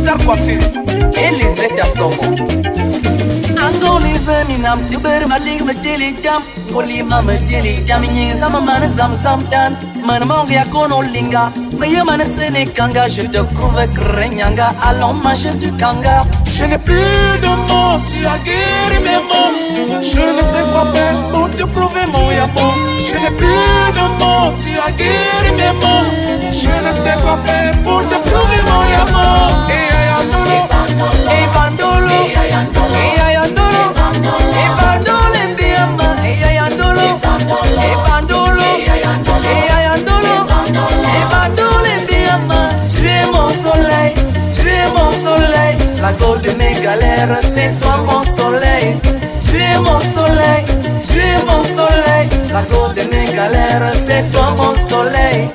César Coiffure et les états saumons. Minam tuber malig medelikam Koli mama delikam Nyinga mamana zam zam tan Manamong ya konolinga Maya mana sene kanga Je te trouve krenyanga Allons manger du kanga. Je n'ai plus de mots, tu as guéri mes mots. Je ne sais quoi faire pour te prouver mon amour. Je n'ai plus de mots, tu as guéri mes mots. Je ne sais quoi faire pour te prouver mon amour. Ebandolo, Ebandolo, Ebandolo, Ebandolo, Ebandolo, Ebandolo, tu es mon soleil, tu es mon soleil. La cause de mes galères, c'est toi mon soleil. Tu es mon soleil, tu es mon soleil. La cause de mes galères, c'est toi mon soleil.